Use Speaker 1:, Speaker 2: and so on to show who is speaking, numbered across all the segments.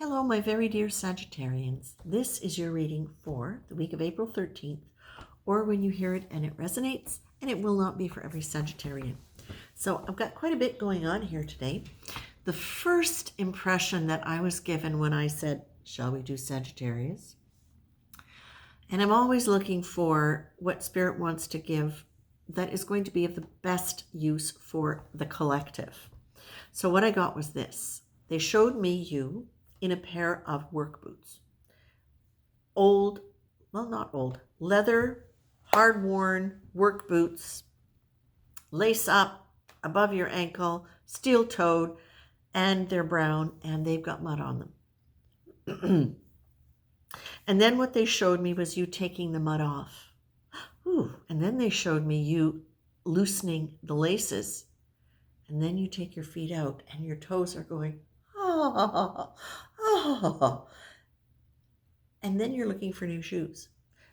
Speaker 1: Hello, my very dear Sagittarians. This is your reading for the week of April 13th, or when you hear it and it resonates, and it will not be for every Sagittarian. So I've got quite a bit going on here today. The first impression that I was given when I said, shall we do Sagittarius? And I'm always looking for what Spirit wants to give that is going to be of the best use for the collective. So what I got was this. They showed me you in a pair of work boots. Old, well, not old, leather, hard-worn work boots, lace up above your ankle, steel-toed, and they're brown, and they've got mud on them. And then what they showed me was you taking the mud off. Ooh, and then they showed me you loosening the laces. And then you take your feet out, and your toes are going, oh, oh. And then you're looking for new shoes.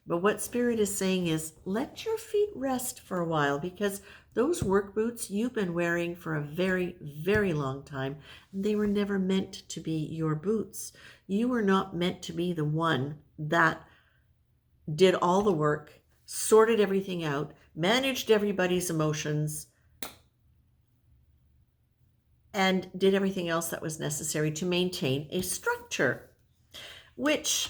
Speaker 1: But what Spirit is saying is, let your feet rest for a while, because those work boots you've been wearing for a very, very long time, and they were never meant to be your boots. You were not meant to be the one that did all the work, sorted everything out, managed everybody's emotions, and did everything else that was necessary to maintain a structure, which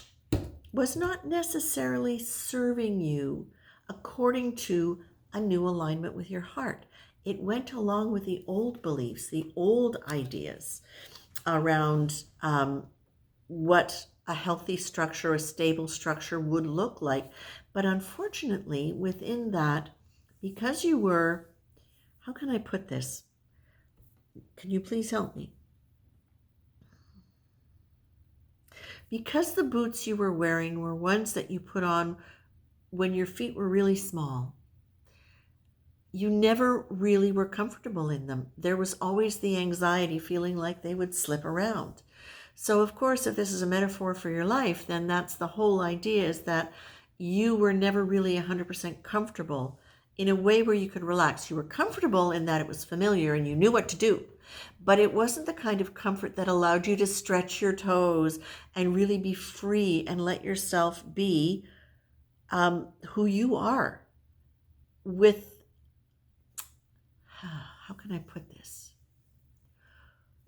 Speaker 1: was not necessarily serving you according to a new alignment with your heart. It went along with the old beliefs, the old ideas around what a healthy structure, a stable structure would look like. But unfortunately, within that, because you were, how can I put this? Can you please help me? Because the boots you were wearing were ones that you put on when your feet were really small, you never really were comfortable in them. There was always the anxiety, feeling like they would slip around. So of course, if this is a metaphor for your life, then that's the whole idea, is that you were never really 100% comfortable in a way where you could relax. You were comfortable in that it was familiar and you knew what to do, but it wasn't the kind of comfort that allowed you to stretch your toes and really be free and let yourself be who you are with, how can I put this?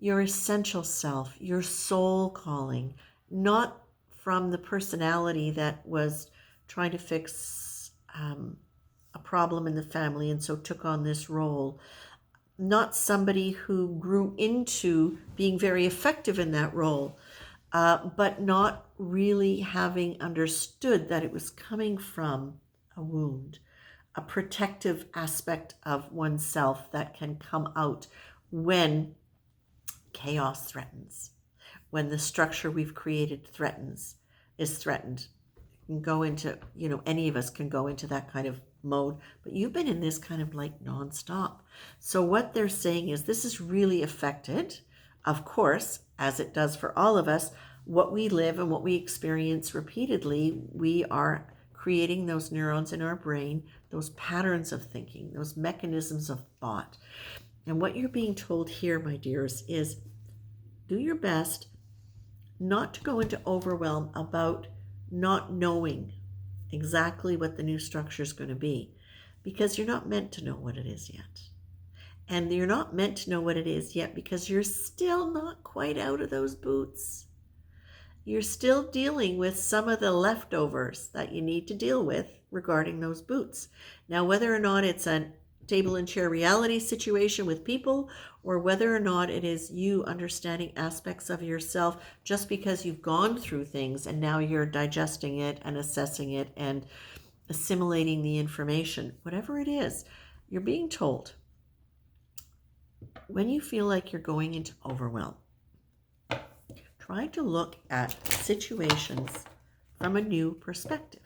Speaker 1: Your essential self, your soul calling, not from the personality that was trying to fix a problem in the family and so took on this role. Not somebody who grew into being very effective in that role, but not really having understood that it was coming from a wound, a protective aspect of oneself that can come out when chaos threatens, when the structure we've created is threatened. You can go into, any of us can go into that kind of mode, but you've been in this kind of like nonstop. So what they're saying is this is really affected, of course, as it does for all of us, what we live and what we experience repeatedly. We are creating those neurons in our brain, those patterns of thinking, those mechanisms of thought. And what you're being told here, my dears, is do your best not to go into overwhelm about not knowing exactly what the new structure is going to be, because you're not meant to know what it is yet. And you're not meant to know what it is yet because you're still not quite out of those boots. You're still dealing with some of the leftovers that you need to deal with regarding those boots. Now, whether or not it's a table and chair reality situation with people, or whether or not it is you understanding aspects of yourself just because you've gone through things and now you're digesting it and assessing it and assimilating the information, whatever it is, you're being told when you feel like you're going into overwhelm, try to look at situations from a new perspective.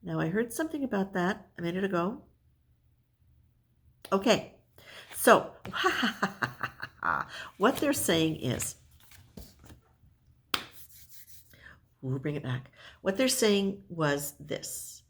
Speaker 1: Now, I heard something about that a minute ago. Okay, so what they're saying is, we'll bring it back. What they're saying was this,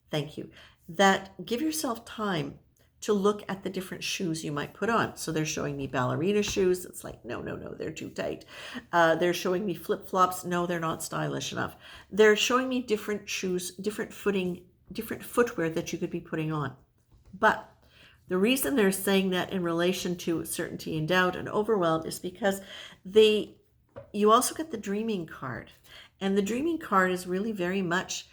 Speaker 1: thank you, that give yourself time to look at the different shoes you might put on. So they're showing me ballerina shoes. It's like, no, no, no, they're too tight. They're showing me flip-flops. No, they're not stylish enough. They're showing me different shoes, different footing, different footwear that you could be putting on. But the reason they're saying that in relation to certainty and doubt and overwhelm is because you also get the dreaming card. And the dreaming card is really very much,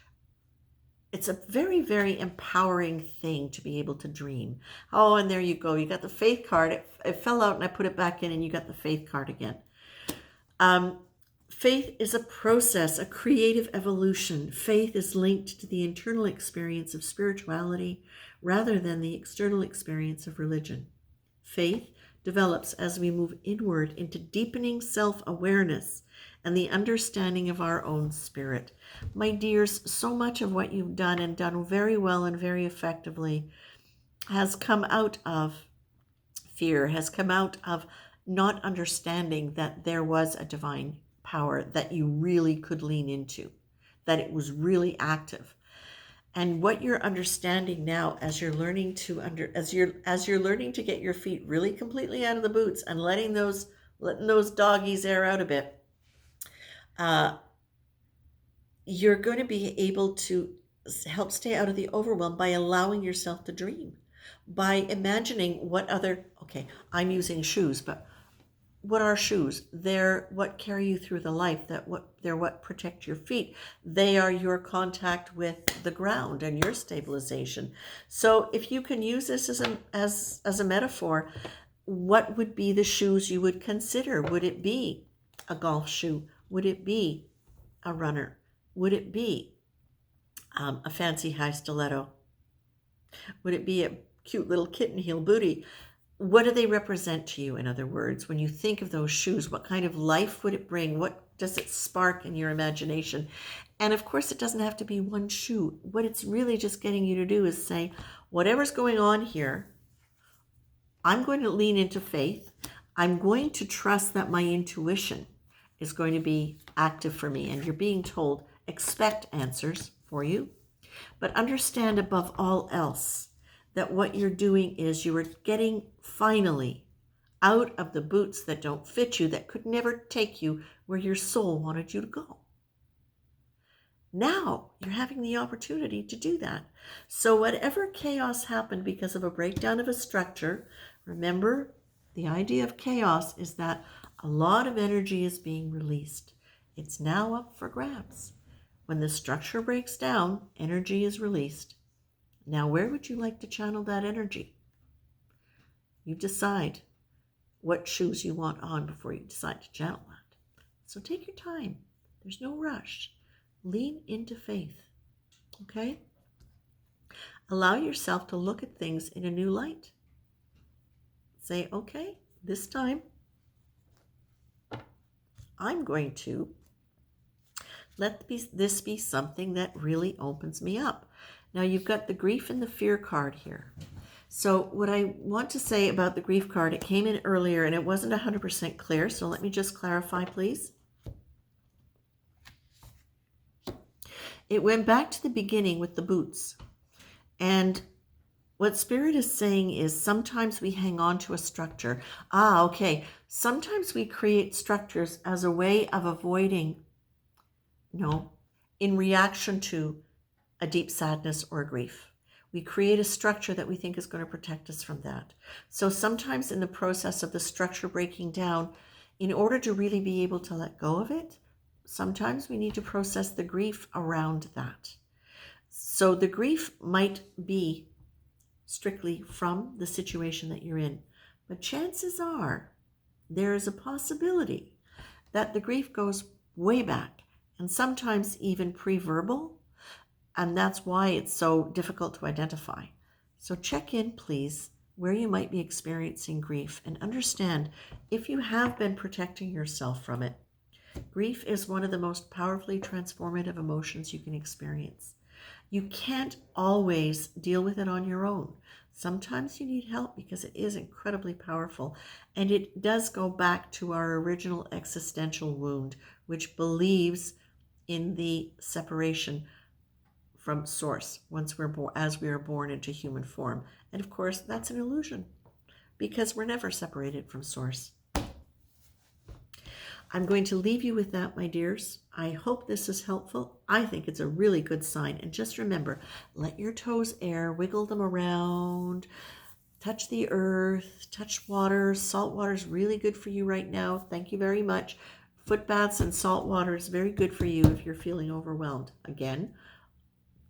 Speaker 1: it's a very, very empowering thing to be able to dream. Oh, and there you go. You got the faith card. It fell out and I put it back in and you got the faith card again. Faith is a process, a creative evolution. Faith is linked to the internal experience of spirituality rather than the external experience of religion. Faith develops as we move inward into deepening self-awareness and the understanding of our own spirit. My dears, so much of what you've done and done very well and very effectively has come out of fear, has come out of not understanding that there was a divine power that you really could lean into, that it was really active. And what you're understanding now as you're learning to as you're learning to get your feet really completely out of the boots and letting those doggies air out a bit, you're going to be able to help stay out of the overwhelm by allowing yourself to dream, by imagining okay, I'm using shoes, but what are shoes? They're what carry you through the life, they're what protect your feet. They are your contact with the ground and your stabilization. So if you can use this as a metaphor, what would be the shoes you would consider? Would it be a golf shoe? Would it be a runner? Would it be a fancy high stiletto? Would it be a cute little kitten heel bootie? What do they represent to you, in other words? When you think of those shoes, what kind of life would it bring? What does it spark in your imagination? And of course, it doesn't have to be one shoe. What it's really just getting you to do is say, whatever's going on here, I'm going to lean into faith. I'm going to trust that my intuition is going to be active for me. And you're being told, expect answers for you. But understand above all else that what you're doing is you are getting finally out of the boots that don't fit you, that could never take you where your soul wanted you to go. Now you're having the opportunity to do that. So whatever chaos happened because of a breakdown of a structure, remember the idea of chaos is that a lot of energy is being released. It's now up for grabs. When the structure breaks down, energy is released. Now, where would you like to channel that energy? You decide what shoes you want on before you decide to channel that. So take your time. There's no rush. Lean into faith, okay? Allow yourself to look at things in a new light. Say, okay, this time I'm going to let this be something that really opens me up. Now you've got the grief and the fear card here. So what I want to say about the grief card, it came in earlier and it wasn't 100% clear. So let me just clarify, please. It went back to the beginning with the boots. And what Spirit is saying is sometimes we hang on to a structure. Okay. Sometimes we create structures as a way of avoiding, in reaction to a deep sadness or grief. We create a structure that we think is going to protect us from that. So sometimes in the process of the structure breaking down, in order to really be able to let go of it, sometimes we need to process the grief around that. So the grief might be strictly from the situation that you're in, but chances are there is a possibility that the grief goes way back and sometimes even pre-verbal. And that's why it's so difficult to identify. So check in, please, where you might be experiencing grief and understand if you have been protecting yourself from it. Grief is one of the most powerfully transformative emotions you can experience. You can't always deal with it on your own. Sometimes you need help because it is incredibly powerful. And it does go back to our original existential wound, which believes in the separation from source as we are born into human form And of course, that's an illusion because we're never separated from Source. I'm going to leave you with that, my dears. I hope this is helpful. I think it's a really good sign. And just remember, let your toes air, wiggle them around, touch the earth, touch water. Salt water is really good for you right now. Thank you very much. Foot baths and salt water is very good for you if you're feeling overwhelmed. Again,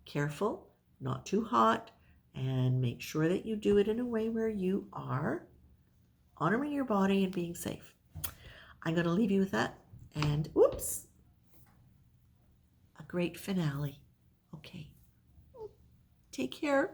Speaker 1: careful, not too hot, and make sure that you do it in a way where you are honoring your body and being safe. I'm going to leave you with that. And whoops, a great finale. Okay. Take care.